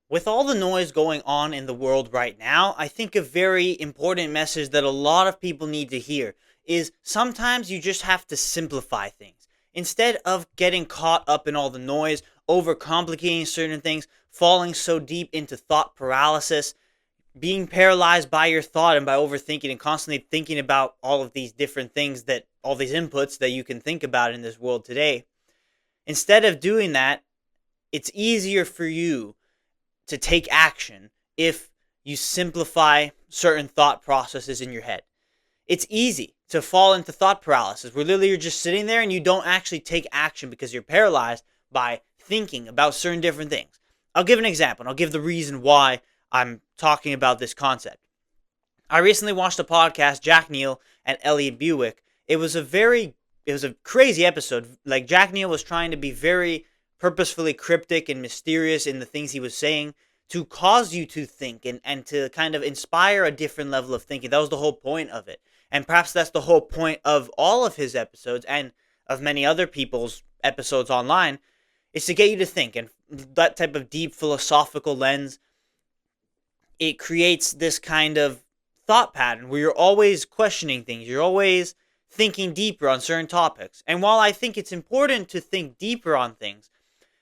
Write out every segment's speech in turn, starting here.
With all the noise going on in the world right now, I think a very important message that a lot of people need to hear is sometimes you just have to simplify things. Instead of getting caught up in all the noise, overcomplicating certain things, falling so deep into thought paralysis, being paralyzed by your thought and by overthinking and constantly thinking about all of these different things that all these inputs that you can think about in this world today. Instead of doing that, it's easier for you to take action if you simplify certain thought processes in your head. It's easy to fall into thought paralysis where literally you're just sitting there and you don't actually take action because you're paralyzed by thinking about certain different things. I'll give an example and I'll give the reason why I'm talking about this concept. I recently watched a podcast, Jack Neal and Elliot Buick. It was a crazy episode. Like Jack Neal was trying to be very purposefully cryptic and mysterious in the things he was saying to cause you to think and to kind of inspire a different level of thinking. That was the whole point of it. And perhaps that's the whole point of all of his episodes and of many other people's episodes online is to get you to think. And that type of deep philosophical lens, it creates this kind of thought pattern where you're always questioning things. You're always thinking deeper on certain topics. And while I think it's important to think deeper on things,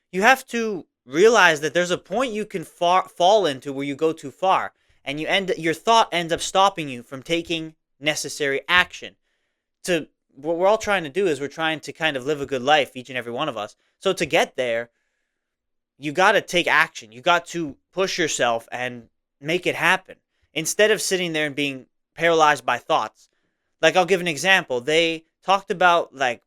you have to realize that there's a point you can fall into where you go too far and your thought ends up stopping you from taking necessary action. To what we're all trying to do is we're trying to kind of live a good life, each and every one of us. So to get there, you got to take action. You got to push yourself and make it happen instead of sitting there and being paralyzed by thoughts. Like, I'll give an example. They talked about, like,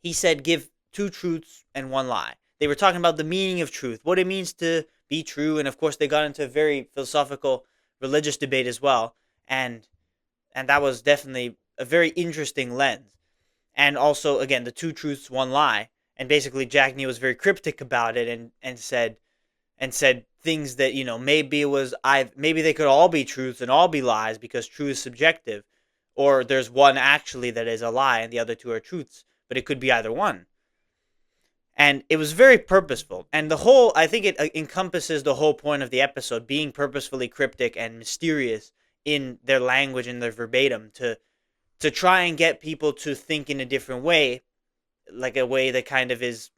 he said, give two truths and one lie. They were talking about the meaning of truth, what it means to be true, and of course they got into a very philosophical, religious debate as well, and that was definitely a very interesting lens. And also, again, the two truths, one lie, and basically Jack Neal was very cryptic about it and said things that maybe they could all be truths and all be lies because truth is subjective, or there's one actually that is a lie and the other two are truths, but it could be either one. And it was very purposeful. And I think it encompasses the whole point of the episode, being purposefully cryptic and mysterious in their language and their verbatim to try and get people to think in a different way, like a way that kind of is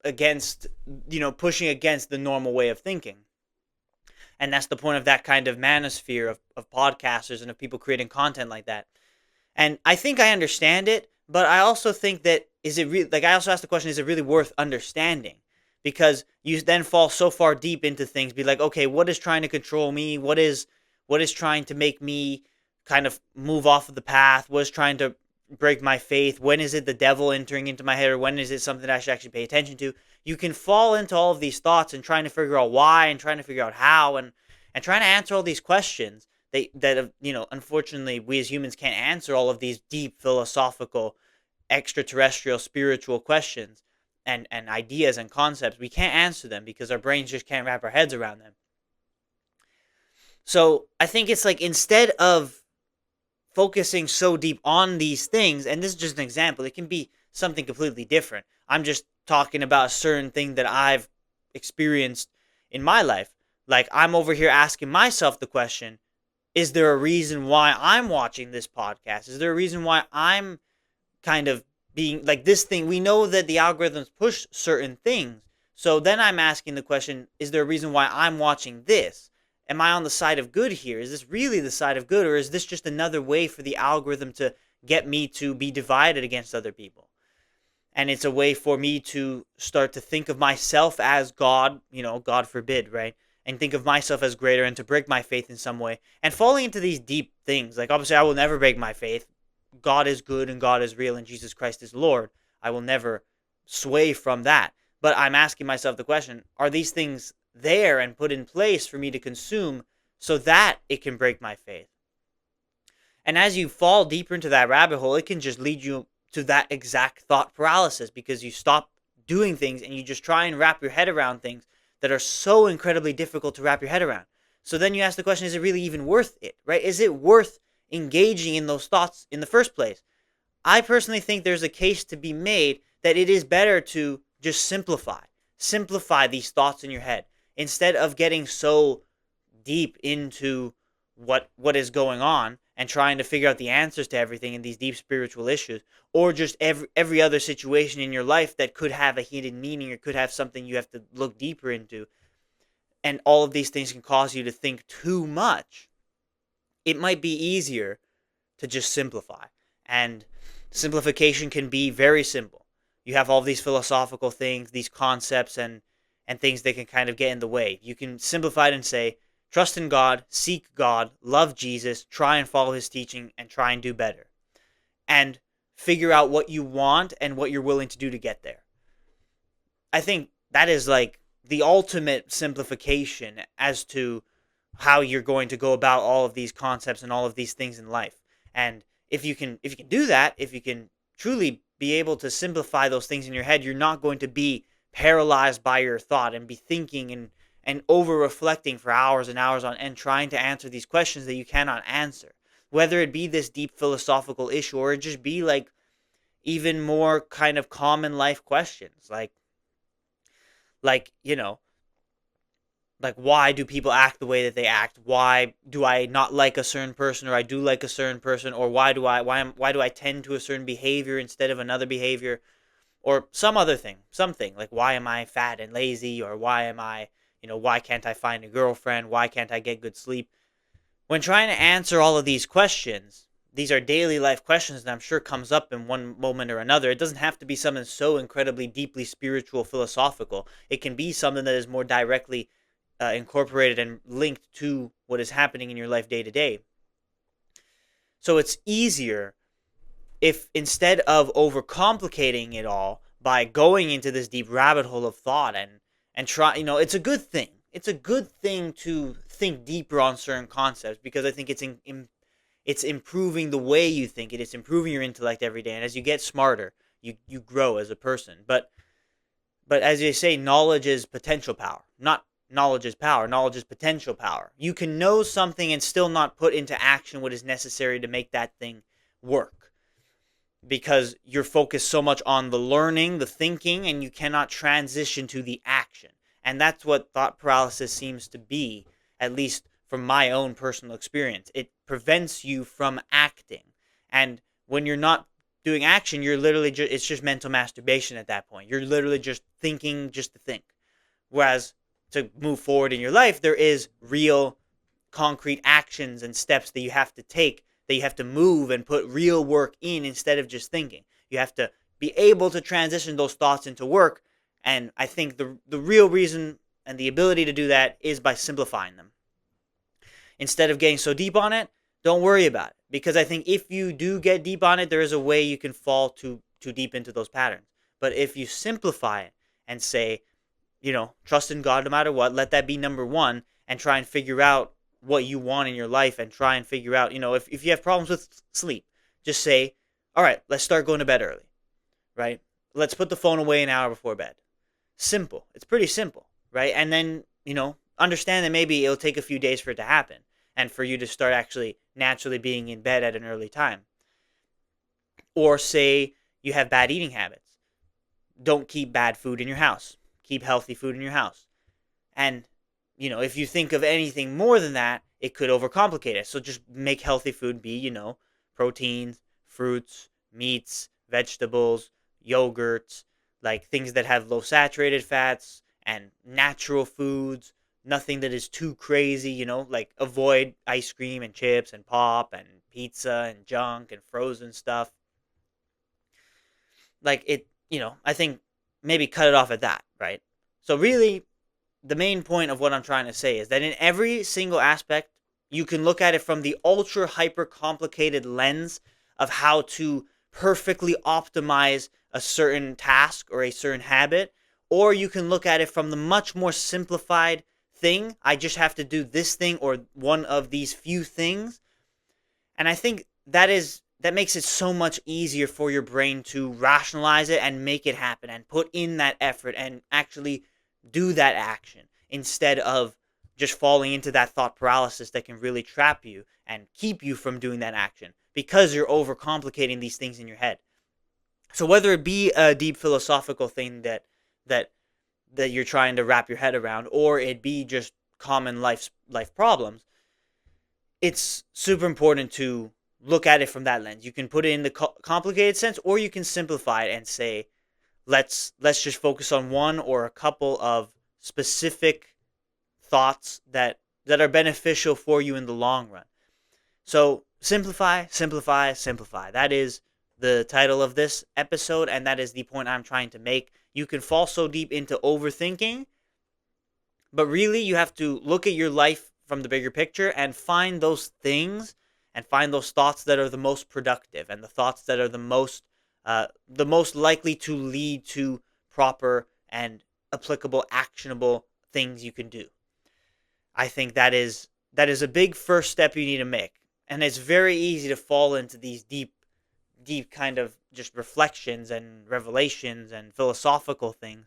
against, pushing against the normal way of thinking. And that's the point of that kind of manosphere of podcasters and of people creating content like that. And I think I understand it, but I also think that I also ask the question, is it really worth understanding? Because you then fall so far deep into things, be like, okay, what is trying to control me? What is trying to make me kind of move off of the path? What is trying to break my faith? When is it the devil entering into my head, or when is it something that I should actually pay attention to? You can fall into all of these thoughts and trying to figure out why and trying to figure out how and trying to answer all these questions that unfortunately we as humans can't answer all of these deep philosophical, extraterrestrial, spiritual questions and ideas and concepts. We can't answer them because our brains just can't wrap our heads around them. So I think it's like, instead of focusing so deep on these things, and this is just an example, it can be something completely different. I'm just talking about a certain thing that I've experienced in my life. Like, I'm over here asking myself the question, is there a reason why I'm watching this podcast? Is there a reason why I'm kind of being like this thing? We know that the algorithms push certain things. So then I'm asking the question, is there a reason why I'm watching this? Am I on the side of good here? Is this really the side of good? Or is this just another way for the algorithm to get me to be divided against other people? And it's a way for me to start to think of myself as God, God forbid, right? And think of myself as greater and to break my faith in some way. And falling into these deep things, like obviously I will never break my faith. God is good and God is real and Jesus Christ is Lord. I will never sway from that. But I'm asking myself the question, are these things there and put in place for me to consume so that it can break my faith? And as you fall deeper into that rabbit hole, it can just lead you to that exact thought paralysis because you stop doing things and you just try and wrap your head around things that are so incredibly difficult to wrap your head around. So then you ask the question, is it really even worth it, right? Is it worth engaging in those thoughts in the first place? I personally think there's a case to be made that it is better to just simplify these thoughts in your head. instead of getting so deep into what is going on and trying to figure out the answers to everything in these deep spiritual issues, or just every other situation in your life that could have a hidden meaning or could have something you have to look deeper into, and all of these things can cause you to think too much, it might be easier to just simplify. And simplification can be very simple. You have all these philosophical things, these concepts, and things that can kind of get in the way. You can simplify it and say, trust in God, seek God, love Jesus, try and follow his teaching, and try and do better. And figure out what you want and what you're willing to do to get there. I think that is like the ultimate simplification as to how you're going to go about all of these concepts and all of these things in life. And if you can do that, if you can truly be able to simplify those things in your head, you're not going to be paralyzed by your thought and be thinking and over reflecting for hours and hours on and trying to answer these questions that you cannot answer. Whether it be this deep philosophical issue or it just be like even more kind of common life questions like like why do people act the way that they act? Why do I not like a certain person, or I do like a certain person? Or why do I tend to a certain behavior instead of another behavior, or some other thing, something like why am I fat and lazy, or why can't I find a girlfriend? Why can't I get good sleep? When trying to answer all of these questions, these are daily life questions that I'm sure comes up in one moment or another. It doesn't have to be something so incredibly deeply spiritual, philosophical. It can be something that is more directly incorporated and linked to what is happening in your life day to day. So it's easier if, instead of overcomplicating it all by going into this deep rabbit hole of thought and try, it's a good thing. It's a good thing to think deeper on certain concepts, because I think it's improving the way you think. It's improving your intellect every day, and as you get smarter, you grow as a person. But as you say, knowledge is potential power, not knowledge is power. Knowledge is potential power. You can know something and still not put into action what is necessary to make that thing work, because you're focused so much on the learning, the thinking, and you cannot transition to the action. And that's what thought paralysis seems to be, at least from my own personal experience. It prevents you from acting. And when you're not doing action, you're literally it's just mental masturbation at that point. You're literally just thinking just to think. Whereas to move forward in your life, there is real concrete actions and steps that you have to take, that you have to move and put real work in instead of just thinking. You have to be able to transition those thoughts into work. And I think the real reason and the ability to do that is by simplifying them. Instead of getting so deep on it, don't worry about it. Because I think if you do get deep on it, there is a way you can fall too deep into those patterns. But if you simplify it and say, trust in God no matter what, let that be number one, and try and figure out what you want in your life, and try and figure out, if you have problems with sleep, just say, all right, let's start going to bed early, right? Let's put the phone away an hour before bed. Simple. It's pretty simple, right? And then, understand that maybe it'll take a few days for it to happen and for you to start actually naturally being in bed at an early time. Or say you have bad eating habits. Don't keep bad food in your house. Keep healthy food in your house. And, if you think of anything more than that, it could overcomplicate it. So just make healthy food be, proteins, fruits, meats, vegetables, yogurts, like things that have low saturated fats and natural foods, nothing that is too crazy, like avoid ice cream and chips and pop and pizza and junk and frozen stuff. Like I think maybe cut it off at that, right? So really, the main point of what I'm trying to say is that in every single aspect, you can look at it from the ultra hyper complicated lens of how to perfectly optimize a certain task or a certain habit, or you can look at it from the much more simplified thing. I just have to do this thing or one of these few things. And I think that makes it so much easier for your brain to rationalize it and make it happen and put in that effort and actually do that action, instead of just falling into that thought paralysis that can really trap you and keep you from doing that action because you're overcomplicating these things in your head. So whether it be a deep philosophical thing that that you're trying to wrap your head around, or it be just common life problems, it's super important to look at it from that lens. You can put it in the complicated sense, or you can simplify it and say, let's just focus on one or a couple of specific thoughts that are beneficial for you in the long run. So simplify, simplify, simplify. That is the title of this episode, and that is the point I'm trying to make. You can fall so deep into overthinking, but really you have to look at your life from the bigger picture and find those things and find those thoughts that are the most productive and the thoughts that are the most likely to lead to proper and applicable, actionable things you can do. I think that is a big first step you need to make. And it's very easy to fall into these deep kind of just reflections and revelations and philosophical things.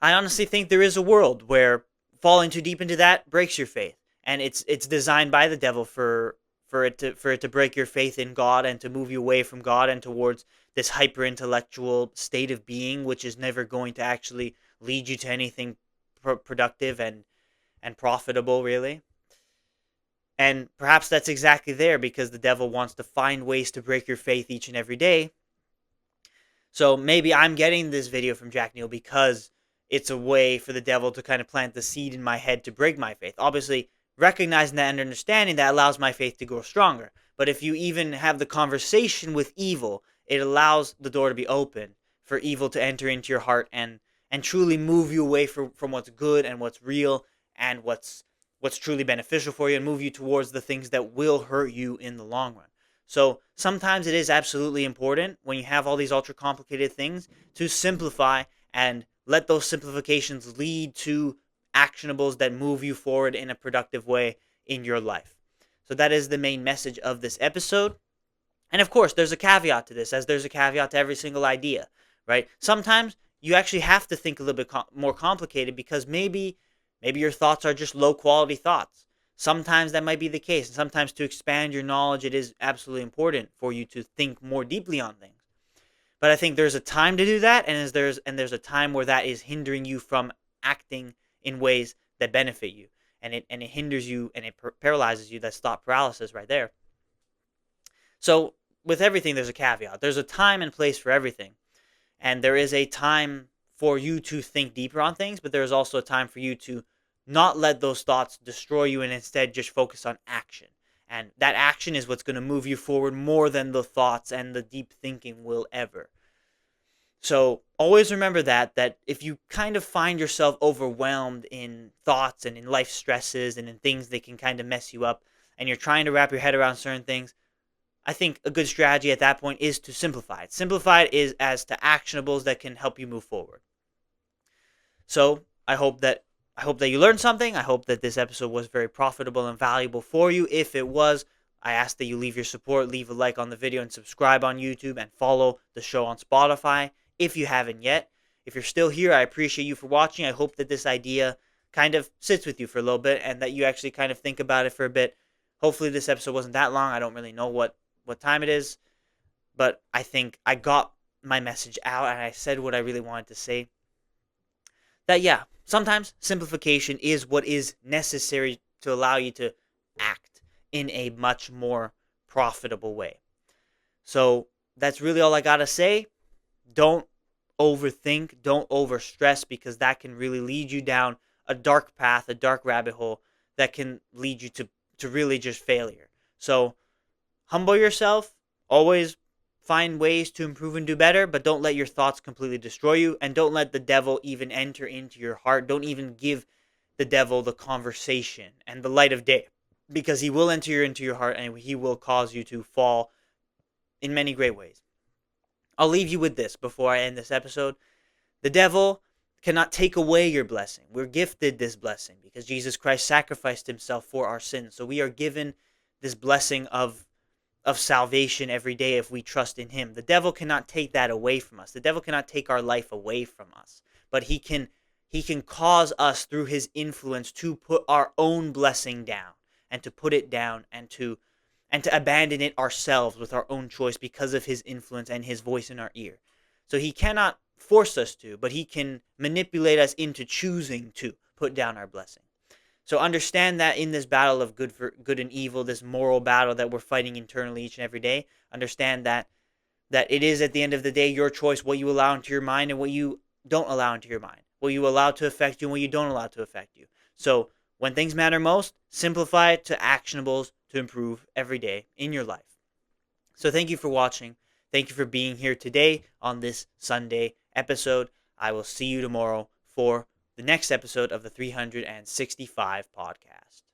I honestly think there is a world where falling too deep into that breaks your faith, and it's designed by the devil for it to break your faith in God and to move you away from God and towards this hyper intellectual state of being, which is never going to actually lead you to anything productive and profitable, really. And perhaps that's exactly there because the devil wants to find ways to break your faith each and every day. So maybe I'm getting this video from Jack Neal because it's a way for the devil to kind of plant the seed in my head to break my faith. Obviously, recognizing that and understanding that allows my faith to grow stronger. But if you even have the conversation with evil, it allows the door to be open for evil to enter into your heart and truly move you away from what's good and what's real and what's truly beneficial for you, and move you towards the things that will hurt you in the long run. So sometimes it is absolutely important when you have all these ultra complicated things to simplify and let those simplifications lead to actionables that move you forward in a productive way in your life. So that is the main message of this episode. And of course, there's a caveat to this, as there's a caveat to every single idea, right? Sometimes you actually have to think a little bit more complicated because maybe your thoughts are just low quality thoughts. Sometimes that might be the case. And sometimes to expand your knowledge, it is absolutely important for you to think more deeply on things. But I think there's a time to do that, and there's a time where that is hindering you from acting in ways that benefit you, and it hinders you and it paralyzes you. That's thought paralysis right there. So with everything, there's a caveat. There's a time and place for everything, and there is a time for you to think deeper on things, but there's also a time for you to not let those thoughts destroy you and instead just focus on action. And that action is what's going to move you forward more than the thoughts and the deep thinking will ever. So always remember that if you kind of find yourself overwhelmed in thoughts and in life stresses and in things that can kind of mess you up, and you're trying to wrap your head around certain things, I think a good strategy at that point is to simplify it. Simplify it is as to actionables that can help you move forward. So I hope that you learned something. I hope that this episode was very profitable and valuable for you. If it was, I ask that you leave your support, leave a like on the video, and subscribe on YouTube, and follow the show on Spotify if you haven't yet. If you're still here, I appreciate you for watching. I hope that this idea kind of sits with you for a little bit and that you actually kind of think about it for a bit. Hopefully this episode wasn't that long. I don't really know what time it is, but I think I got my message out and I said what I really wanted to say. That, yeah, sometimes simplification is what is necessary to allow you to act in a much more profitable way. So that's really all I got to say. Don't overthink, don't overstress, because that can really lead you down a dark path, a dark rabbit hole that can lead you to really just failure. So humble yourself, always find ways to improve and do better, but don't let your thoughts completely destroy you, and don't let the devil even enter into your heart. Don't even give the devil the conversation and the light of day, because he will enter into your heart and he will cause you to fall in many great ways. I'll leave you with this before I end this episode. The devil cannot take away your blessing. We're gifted this blessing because Jesus Christ sacrificed himself for our sins. So we are given this blessing of salvation every day if we trust in him. The devil cannot take that away from us. The devil cannot take our life away from us. But he can cause us through his influence to put our own blessing down, and to put it down, and to abandon it ourselves with our own choice because of his influence and his voice in our ear. So he cannot force us to, but he can manipulate us into choosing to put down our blessing. So understand that in this battle of good and evil, this moral battle that we're fighting internally each and every day, understand that it is at the end of the day your choice what you allow into your mind and what you don't allow into your mind, what you allow to affect you and what you don't allow to affect you. So when things matter most, simplify it to actionables to improve every day in your life. So thank you for watching. Thank you for being here today on this Sunday episode. I will see you tomorrow for the next episode of the 365 podcast.